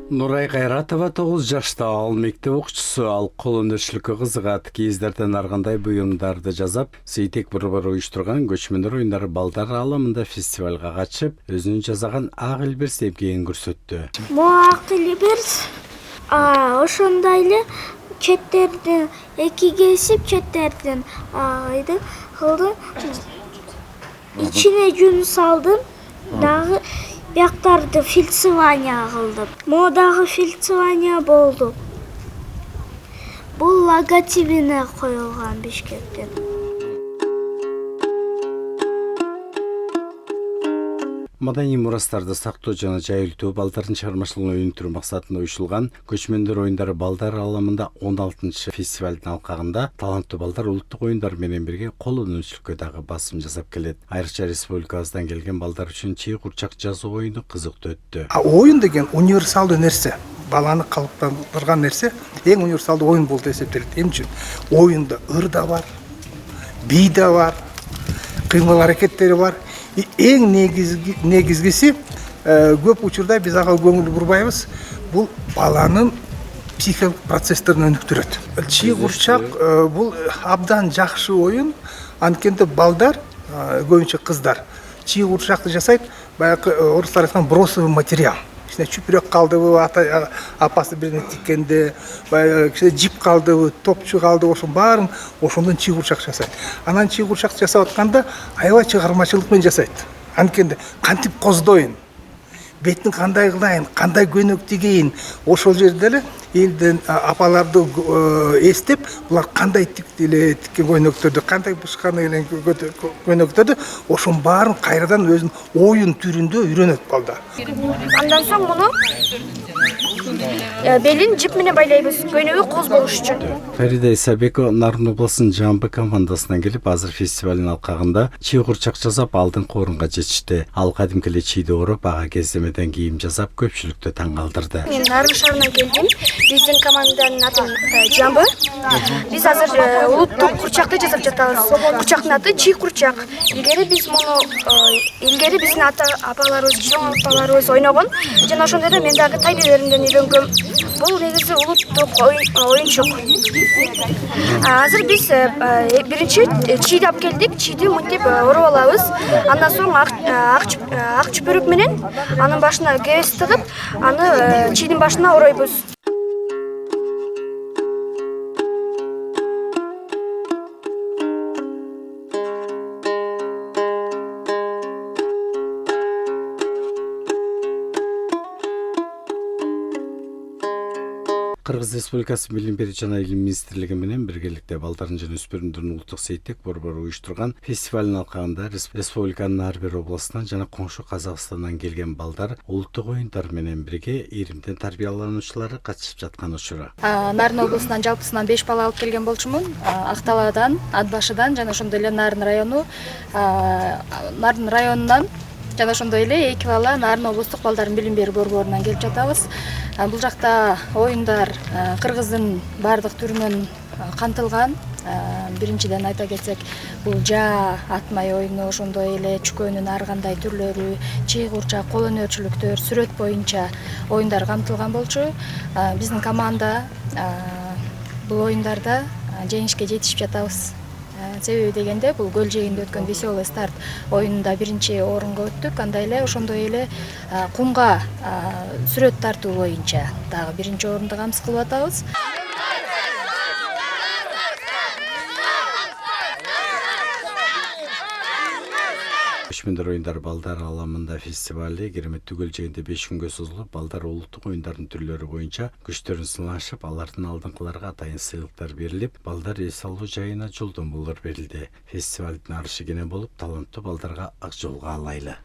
Нурай Кайратова 9 жашта, ал мектеп окуучусу. Ал кол өнөрчүлүккө кызыгат. Кийиздерден аргандай буюмдарды жасап, сейтек борбору уюштурган көчмөндөр оюндары балдар алымында фестивалга катышып, өзүнүн жасаган ак илбирс эбгейин көрсөттү. Ак илбирс ошондой эле четтерден эки кесип, четтерден айды кылдым. Ичине жүн салдым. Дагы бияктарды фильцевание кылдым. Дагы фильцевание болду. Бул логотипине коюлган Бишкектен. Маданий мурастарды сактоо жана жайылтуу балдардын чыгармачылыгын өнүктүрүү максатында уюштурулган көчмөндөр оюндары балдар алымында 16 фестивалдын алкагында таланттуу балдар улуттук оюндар менен бирге кол өнөрчүлүккө дагы басым жасап келет. Айрыкча республикабыздан келген балдар үчүн чий курчак жазуу оюну кызыктуу өттү. Оюн деген универсалдуу нерсе. Баланы калыптандырган нерсе эң универсалдуу оюн болуп эсептелет. Эмне үчүн? Оюнда ыр да бар, бий да бар, кыймыл аракеттери бар. Эң негизгиси көп учурда биз ага көңүл бурбайбыз. Бул баланын психикалык процесстерин өнүктүрөт. Чий курчак бул абдан жакшы оюн. Анткенде балдар, көбүнчө кыздар, чий курчакты жасайт, баягы орустар айткан бросовый материал. Ичине чүпүрөк калдыбы, апасы бирине тиккенде, баягы кичине жип калдыбы, топчу калдыбы, ошонун баарын ошондон чий курчак жасайт. Анан чий курчак жасап атканда аябай чыгармачылык менен жасайт. Анткенде кантип коздойн, бетин кандай кылайын, кандай көнөк тигейин, ошол жерде эле элден апаларды эстеп, булар кандай тиккен көнөктөрдү, кандай бышкан көнөктөрдү, ошонун баарын кайрадан өзүнүн оюн түрүндө үйрөнөт балдар. Андан соң муну белин жип менен байлайбыз, көнөгү коз болуш үчүн. Фарида Исабекова Нарын облусунун Жамбы командасынан келип, азыр фестивалдын алкагында чий курчак жасап алдыңкы орунга жетишти. Ал кадимки эле чийди ороп, ага кездемеден кийим жасап, көпчүлүктү таң калтырды. Мен Нарын шаарынан келдим. Биздин команданын аты Жамбы. Биз азыр улуттук курчакты жасап жатабыз. Курчактын аты чий курчак. Илгери биздин апаларыбыз, чоң апаларыбыз ойногон. Жана ошондой эле мен дагы тайделеримден үйрөнгөм. Бул негизи улуттук оюнчук. Азыр биз биринчи чийди алып келдик. Чийди мынтип ороп алабыз. Андан соң ак чүпүрөк менен анын башына кебес тыгып, аны чийдин башына оройбуз. Кыргыз Республикасы Билим берүү жана Илим министрлиги менен биргеликте балдардын жана өспүрүмдөрдүн улуттук сейтек борбору уюштурган фестивалдын алкагында республиканын ар бир областынан жана коңшу Казакстандан келген балдар улуттук оюндар менен бирге иримден тарбиялануучулары катышып жаткан учуру. Нарын облусунан жалпысынан 5 бала алып келген болчумун. Акталаадан, Ат башыдан жана ошондой эле Нарын районунан жана ошондой эле 2 бала Нарын облустук балдардын билим берүү борборунан келип жатабыз. Бул жакта оюндар кыргыздын бардык түрүнөн камтылган. Биринчиден айта кетсек, бул жаа, атмай оюну, ошондой эле чүкөнүн ар кандай түрлөрү, чий курчак, кол өнөрчүлүктөр, сүрөт боюнча оюндар камтылган болчу. Биздин команда бул оюндарда жеңишке жетишип жатабыз. Себеби дегенде бул көл жээгинде өткөн веселый старт оюнунда биринчи орунга өттүк. Андай эле ошондой эле кумга сүрөт тартуу боюнча дагы биринчи орунду камсыз кылып атабыз. Көчмөндөр оюндары балдар аламында фестивали кереметтүү көл жээгинде 5 күнгө созулуп, балдар улуттук оюндардын түрлөрү боюнча күчтөрүн сынашып, алардын алдыңкыларга атайын сыйлыктар берилип, балдар эс алуу жайына жолдомолор берилди. Фестивалдын арышы кене болуп, таланттуу балдарга ак жолго алайлы.